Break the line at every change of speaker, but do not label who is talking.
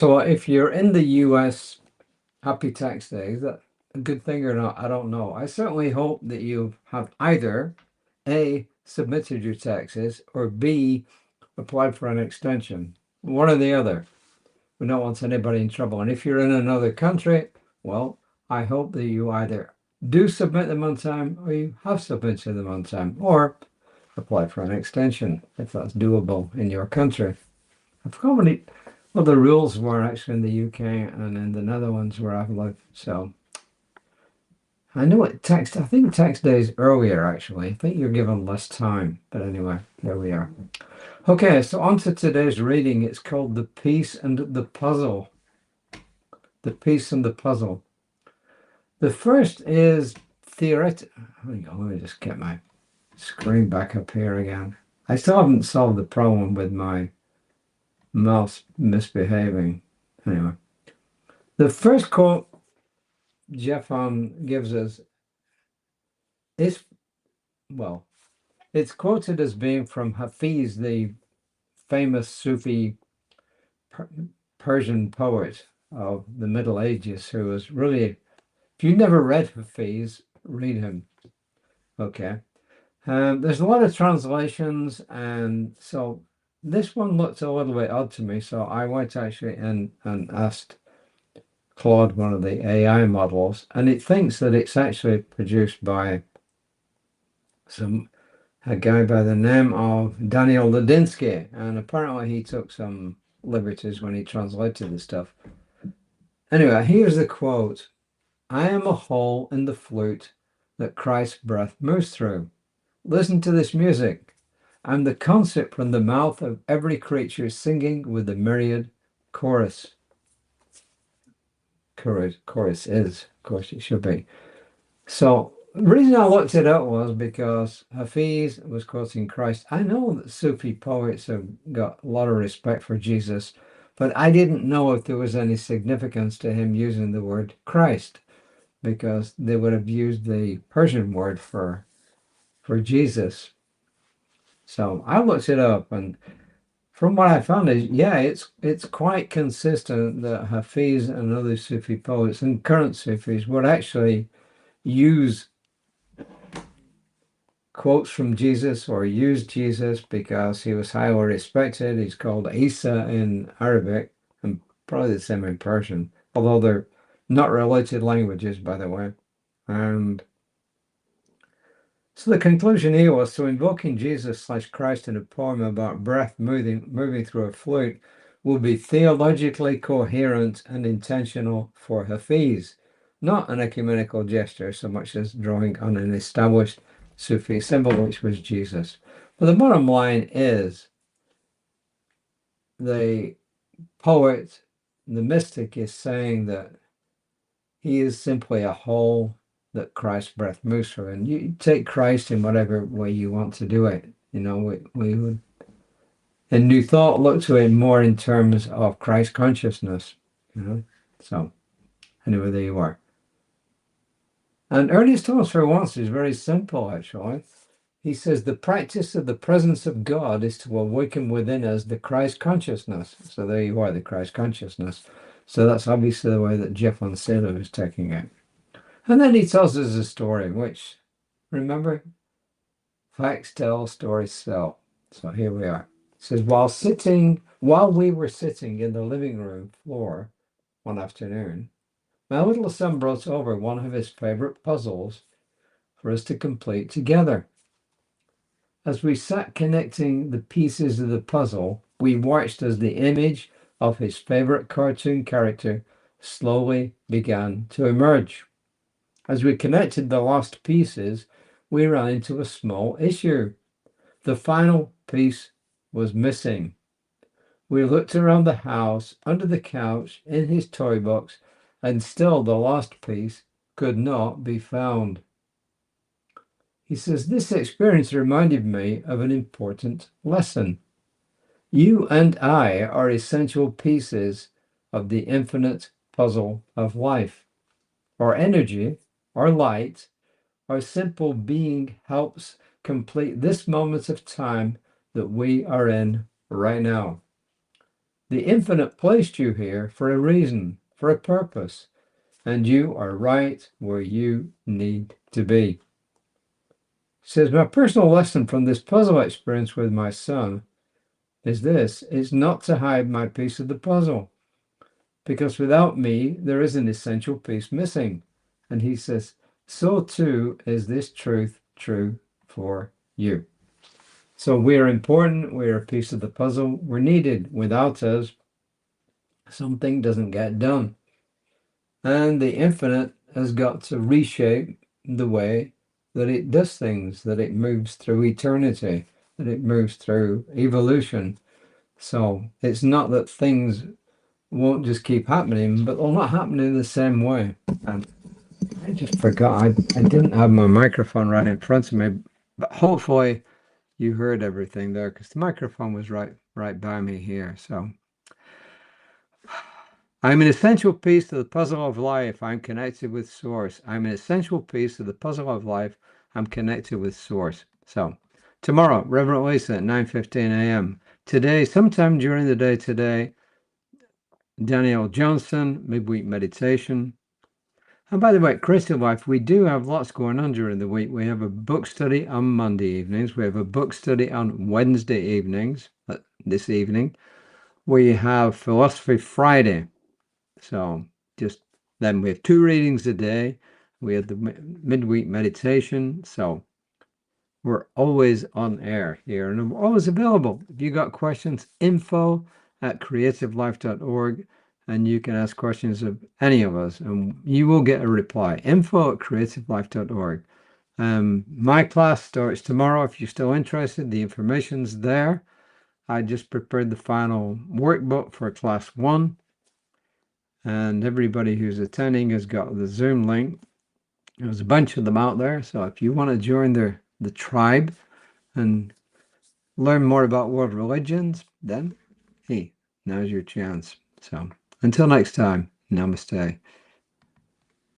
So if you're in the US, happy tax day. Is that a good thing or not? I don't know. I certainly hope that you have either A, submitted your taxes, or B, applied for an extension. One or the other. We don't want anybody in trouble. And if you're in another country, well, I hope that you either do submit them on time or you have submitted them on time, or apply for an extension if that's doable in your country. I forgot what the rules were actually in the UK and in the Netherlands where I've lived. So I know I think tax day is earlier actually. I think you're given less time. But anyway, there we are. Okay, so on to today's reading. It's called The Peace and the Puzzle. The Peace and the Puzzle. The first is theoretical. Let me just get my screen back up here again. I still haven't solved the problem with my mouse misbehaving. Anyway, the first quote Jeffon gives us is, well, it's quoted as being from Hafiz, the famous Sufi Persian poet of the Middle Ages, who was really, if you've never read Hafiz, read him. Okay. There's a lot of translations, and so this one looked a little bit odd to me. So I went actually and asked Claude, one of the AI models, and it thinks that it's actually produced by a guy by the name of Daniel Ladinsky, and apparently he took some liberties when he translated the stuff. Anyway, here's the quote. I am a hole in the flute that Christ's breath moves through. Listen to this music. I'm the concept from the mouth of every creature singing with the myriad chorus. Chorus is, of course, it should be. So the reason I looked it up was because Hafiz was quoting Christ. I know that Sufi poets have got a lot of respect for Jesus, but I didn't know if there was any significance to him using the word Christ, because they would have used the Persian word for Jesus. So I looked it up, and from what I found is, yeah, it's quite consistent that Hafiz and other Sufi poets and current Sufis would actually use quotes from Jesus or use Jesus because he was highly respected. He's called Isa in Arabic and probably the same in Persian, although they're not related languages, by the way. And so the conclusion here was, so invoking Jesus/Christ in a poem about breath moving through a flute will be theologically coherent and intentional for Hafiz, not an ecumenical gesture so much as drawing on an established Sufi symbol, which was Jesus. But the bottom line is the poet, the mystic, is saying that he is simply a whole that Christ's breath moves through. And you take Christ in whatever way you want to do it. You know, we would, in New Thought, look to it more in terms of Christ consciousness, you know. So anyway, there you are. And Ernest Thomas for once is very simple, actually. He says the practice of the presence of God is to awaken within us the Christ consciousness. So there you are, the Christ consciousness. So that's obviously the way that Jeffon Seely is taking it. And then he tells us a story, which, remember, facts tell, stories sell. So here we are. It says, while we were sitting in the living room floor one afternoon, my little son brought over one of his favorite puzzles for us to complete together. As we sat connecting the pieces of the puzzle, we watched as the image of his favorite cartoon character slowly began to emerge. As we connected the lost pieces, we ran into a small issue. The final piece was missing. We looked around the house, under the couch, in his toy box, and still the lost piece could not be found. He says, this experience reminded me of an important lesson. You and I are essential pieces of the infinite puzzle of life. Our energy, our light, our simple being helps complete this moment of time that we are in right now. The infinite placed you here for a reason, for a purpose, and you are right where you need to be. He says, my personal lesson from this puzzle experience with my son is this: it's not to hide my piece of the puzzle, because without me, there is an essential piece missing. And he says, so too is this truth true for you. So we're important. We're a piece of the puzzle. We're needed. Without us, something doesn't get done. And the infinite has got to reshape the way that it does things, that it moves through eternity, that it moves through evolution. So it's not that things won't just keep happening, but they'll not happen in the same way. And I just forgot, I didn't have my microphone right in front of me, but hopefully you heard everything there, because the microphone was right by me here. So I'm an essential piece of the puzzle of life. I'm connected with Source. I'm an essential piece of the puzzle of life. I'm connected with Source. So tomorrow, Reverend Lisa at 9:15 a.m. Today, sometime during the day today, Danielle Johnson, midweek meditation. And by the way, Creative Life, we do have lots going on during the week. We have a book study on Monday evenings. We have a book study on Wednesday evenings, this evening. We have Philosophy Friday. So just then we have 2 readings a day. We have the midweek meditation. So we're always on air here, and we're always available. If you got questions, info@creativelife.org, and you can ask questions of any of us, and you will get a reply. info@creativelife.org. My class starts tomorrow. If you're still interested, the information's there. I just prepared the final workbook for class 1, and everybody who's attending has got the Zoom link. There's a bunch of them out there, so if you want to join the tribe and learn more about world religions, then hey, now's your chance. So until next time, namaste.